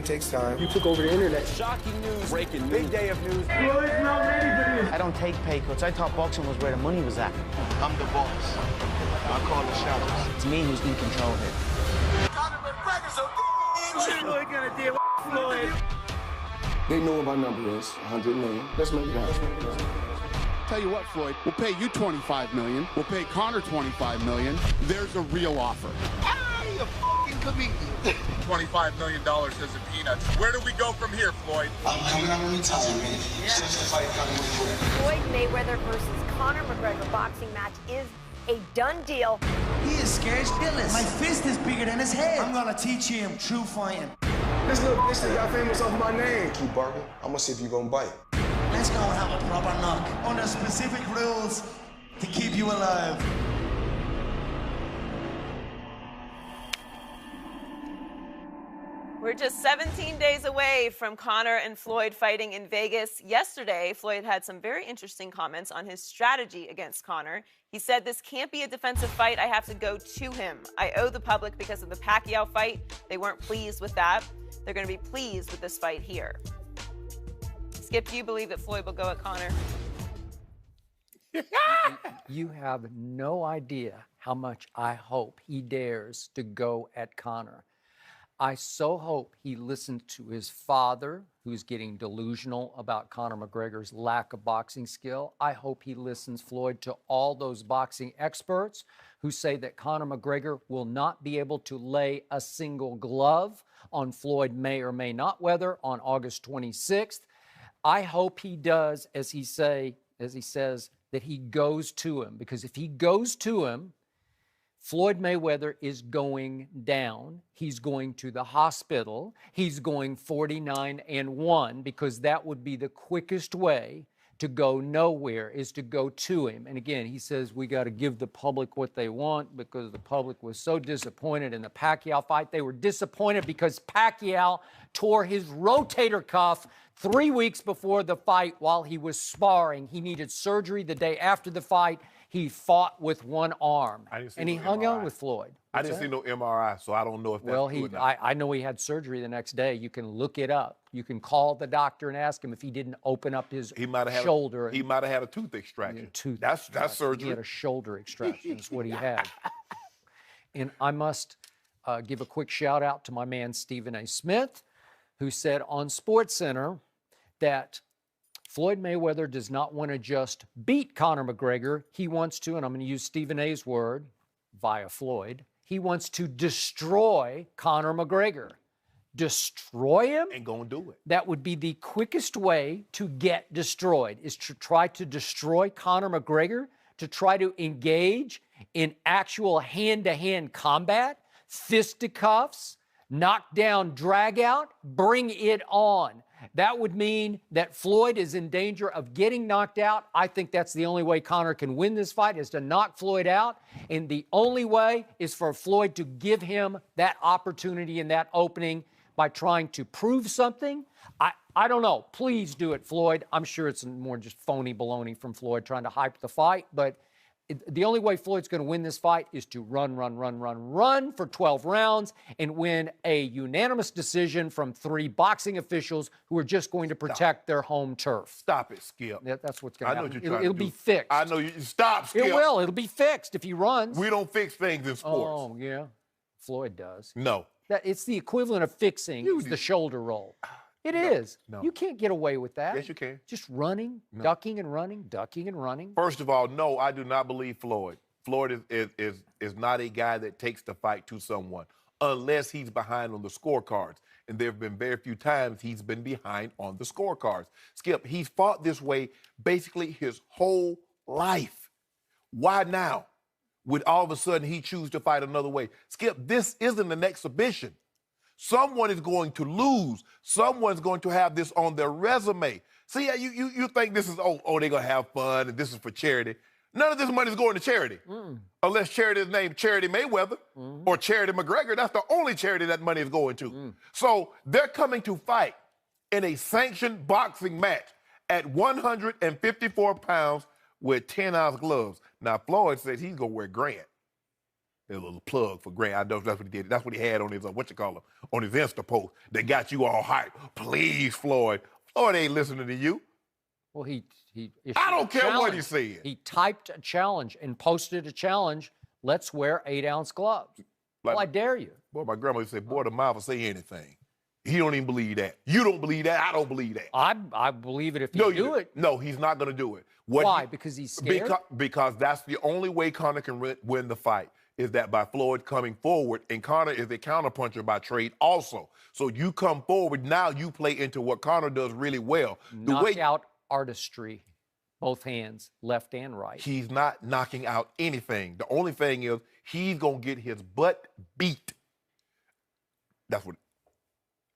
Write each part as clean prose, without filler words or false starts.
It takes time. You took over the internet. Shocking news, breaking news. Big day of news. Floyd's not ready for this. I don't take pay cuts. I thought boxing was where the money was at. I'm the boss. I call the shots. It's me who's in control here. Conor McGregor's a What's Floyd gonna do? Floyd. They know what my number is, 100 million. Let's make it happen. Tell you what, Floyd, we'll pay you $25 million. We'll pay Conor $25 million. There's a real offer. Ah, you fucking comedian. $25 million isn't peanuts. Where do we go from here, Floyd? I'm coming out of retirement, man. Since the fight Conor McGregor. Floyd Mayweather versus Conor McGregor boxing match is a done deal. He is scared shitless. My fist is bigger than his head. I'm gonna teach him true fighting. This little bitch that got famous off my name. Keep barking. I'm gonna see if you gonna bite. Let's go and have a proper knock under specific rules to keep you alive. We're just 17 days away from Conor and Floyd fighting in Vegas. Yesterday, Floyd had some very interesting comments on his strategy against Conor. He said, "This can't be a defensive fight. I have to go to him. I owe the public because of the Pacquiao fight. They weren't pleased with that. They're going to be pleased with this fight here." Skip, do you believe that Floyd will go at Conor? You have no idea how much I hope he dares to go at Conor. I so hope he listens to his father, who's getting delusional about Conor McGregor's lack of boxing skill. I hope he listens, Floyd, to all those boxing experts who say that Conor McGregor will not be able to lay a single glove on Floyd May or May not Weather on August 26th. I hope he does, as he says, that he goes to him, because if he goes to him, Floyd Mayweather is going down. He's going to the hospital. He's going 49-1, because that would be the quickest way to go nowhere, is to go to him. And again, he says we got to give the public what they want, because the public was so disappointed in the Pacquiao fight. They were disappointed because Pacquiao tore his rotator cuff 3 weeks before the fight while he was sparring. He needed surgery the day after the fight. He fought with one arm, and he hung on with Floyd. I didn't see no MRI, so I don't know if that's true or not. I know he had surgery the next day. You can look it up. You can call the doctor and ask him if he didn't open up his shoulder. He might have had a tooth extraction. That's surgery. He had a shoulder extraction. That's what he had. And I must give a quick shout out to my man Stephen A. Smith, who said on SportsCenter that Floyd Mayweather does not want to just beat Conor McGregor. He wants to, and I'm going to use Stephen A's word via Floyd, he wants to destroy Conor McGregor. Destroy him? Ain't gonna do it. That would be the quickest way to get destroyed, is to try to destroy Conor McGregor, to try to engage in actual hand-to-hand combat, fisticuffs, knockdown, drag out, bring it on. That would mean that Floyd is in danger of getting knocked out. I think that's the only way Conor can win this fight, is to knock Floyd out. And the only way is for Floyd to give him that opportunity and that opening by trying to prove something. I don't know. Please do it, Floyd. I'm sure it's more just phony baloney from Floyd trying to hype the fight, but the only way Floyd's going to win this fight is to run for 12 rounds and win a unanimous decision from 3 boxing officials who are just going to protect their home turf. Stop it, Skip. That's what's going to happen. What you're trying It'll to do. be fixed. I know you. Stop, Skip. It will. It'll be fixed if he runs. We don't fix things in sports. Oh, yeah. Floyd does. No. It's the equivalent of fixing the shoulder roll. It is. No. You can't get away with that. Yes, you can. Just running, ducking and running, ducking and running. First of all, no, I do not believe Floyd. Floyd is not a guy that takes the fight to someone unless he's behind on the scorecards. And there have been very few times he's been behind on the scorecards. Skip, he's fought this way basically his whole life. Why now would all of a sudden he choose to fight another way? Skip, this isn't an exhibition. Someone is going to lose. Someone's going to have this on their resume. See, you think this is, they're going to have fun and this is for charity. None of this money is going to charity. Unless charity is named Charity Mayweather or Charity McGregor. That's the only charity that money is going to. So they're coming to fight in a sanctioned boxing match at 154 pounds with 10-ounce gloves. Now, Floyd says he's going to wear Grant. A little plug for Grant. I know that's what he did. That's what he had on his on his Insta post that got you all hyped. Please, Floyd. Floyd ain't listening to you. Well, he I don't care what he said. He typed a challenge and posted a challenge. Let's wear 8-ounce gloves. Well, I dare you. Boy, my grandma used to say, boy, the mouth will say anything. He don't even believe that. You don't believe that. I don't believe that. I believe it if you do it. No, he's not going to do it. Why? Because he's scared? Because that's the only way Conor can win the fight, is that by Floyd coming forward, and Conor is a counterpuncher by trade also. So you come forward, now you play into what Conor does really well. Knockout artistry, both hands, left and right. He's not knocking out anything. The only thing is he's going to get his butt beat. That's what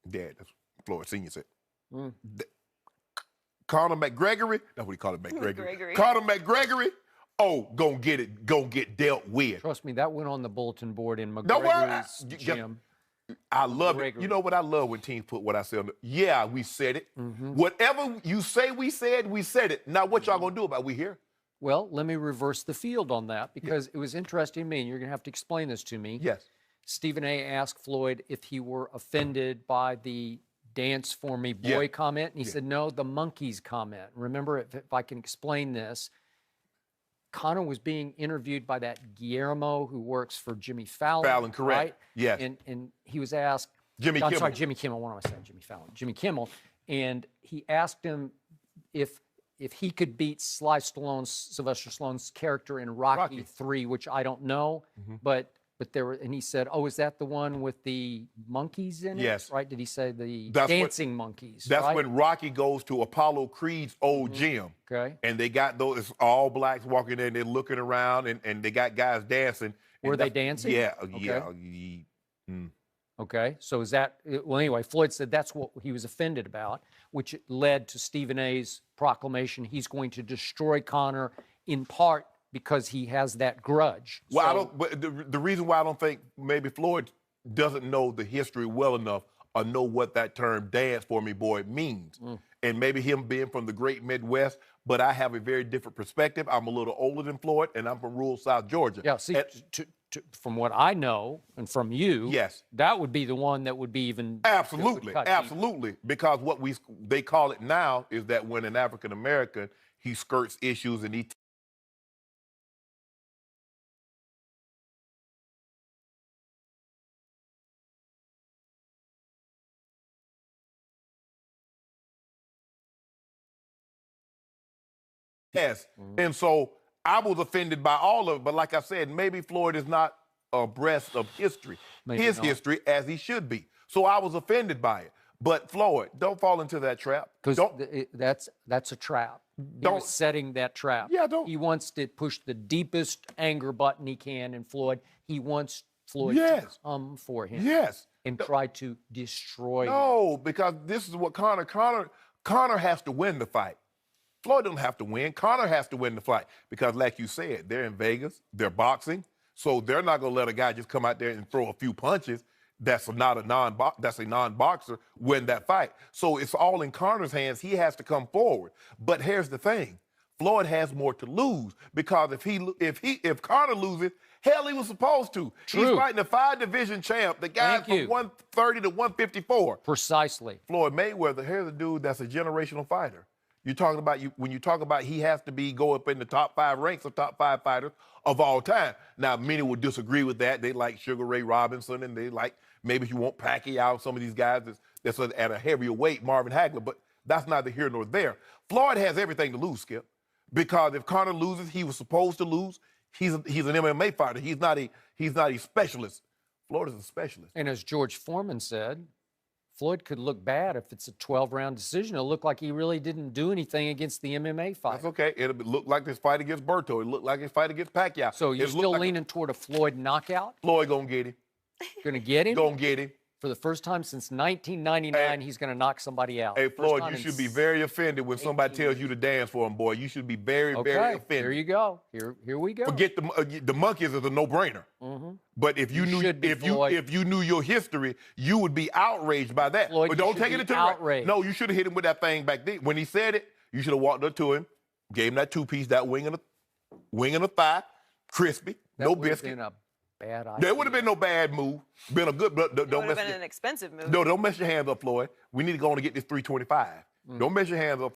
that's what Floyd Sr. said. Conor McGregor, that's what he called it, McGregor. Conor McGregor, gonna get dealt with. Trust me, that went on the bulletin board in McGregor's gym. I love it. You know what I love when teams put what I say on the, yeah, we said it. Whatever you say we said it. Now what y'all gonna do about it? We here? Well, let me reverse the field on that, because it was interesting to me, and you're gonna have to explain this to me. Yes. Stephen A. asked Floyd if he were offended by the dance for me boy comment, and he said, no, the monkeys comment. Remember, if I can explain this, Conor was being interviewed by that Guillermo who works for Jimmy Fallon. Fallon, correct. Right? Yes. And he was asked, Jimmy Kimmel. Sorry, Jimmy Kimmel. What am I saying? Jimmy Fallon. Jimmy Kimmel. And he asked him if he could beat Sylvester Stallone's character in Rocky 3, which I don't know, but there were, and he said, "Oh, is that the one with the monkeys in it?" Yes. Right? Did he say the dancing monkeys? That's right? when Rocky goes to Apollo Creed's old gym. Okay. And they got those all blacks walking in, they're looking around, and they got guys dancing. Were they dancing? Yeah. Okay. Okay. So is that, well, anyway, Floyd said that's what he was offended about, which led to Stephen A.'s proclamation he's going to destroy Conor in part because he has that grudge. Well, but the reason why I don't think maybe Floyd doesn't know the history well enough or know what that term "dance for me boy" means. And maybe him being from the great Midwest, but I have a very different perspective. I'm a little older than Floyd, and I'm from rural South Georgia. Yeah, see, from what I know and from you, yes, that would be the one that would be even... Absolutely. Because what they call it now is that when an African-American, he skirts issues and he... Yes, and so I was offended by all of it, but like I said, maybe Floyd is not abreast of history, history as he should be. So I was offended by it. But Floyd, don't fall into that trap. Because that's a trap. He was setting that trap. Yeah, don't. He wants to push the deepest anger button he can in Floyd. He wants Floyd to come for him. Yes. And try to destroy him. No, because this is what Conor has to win the fight. Floyd don't have to win. Conor has to win the fight because, like you said, they're in Vegas. They're boxing, so they're not going to let a guy just come out there and throw a few punches. That's a non-boxer win that fight. So it's all in Conor's hands. He has to come forward. But here's the thing: Floyd has more to lose because if Conor loses, hell, he was supposed to. True. He's fighting a 5-division champ. The guy from 130 to 154. Precisely. Floyd Mayweather. Here's a dude that's a generational fighter. You're talking about when you talk about he has to go up in the top 5 ranks of top 5 fighters of all time. Now, many would disagree with that. They like Sugar Ray Robinson, and they like maybe you want Pacquiao, some of these guys that's at a heavier weight, Marvin Hagler, but that's neither here nor there. Floyd has everything to lose, Skip, because if Conor loses, he was supposed to lose. He's an MMA fighter. He's not a specialist. Floyd is a specialist. And as George Foreman said, Floyd could look bad if it's a 12-round decision. It'll look like he really didn't do anything against the MMA fight. That's okay. It'll look like his fight against Berto. It'll look like his fight against Pacquiao. So you're still leaning toward a Floyd knockout? Floyd gonna get him. Gonna get him? Gonna get him. For the first time since 1999, he's gonna knock somebody out. Hey, Floyd, you should be very offended when somebody tells you to dance for him, boy. You should be very, very offended. Here you go. Here we go. Forget the monkeys is a no-brainer. But if you knew your history, you would be outraged by that. Floyd, but don't take it into outrage. No, you should have hit him with that thing back then. When he said it, you should have walked up to him, gave him that 2-piece, that wing and a thigh, crispy, no biscuit. In a bad idea. There would have been no bad move. Been a good, but It don't would have mess been an expensive move. no, don't mess your hands up, Floyd. We need to go on and get this 325. Don't mess your hands up.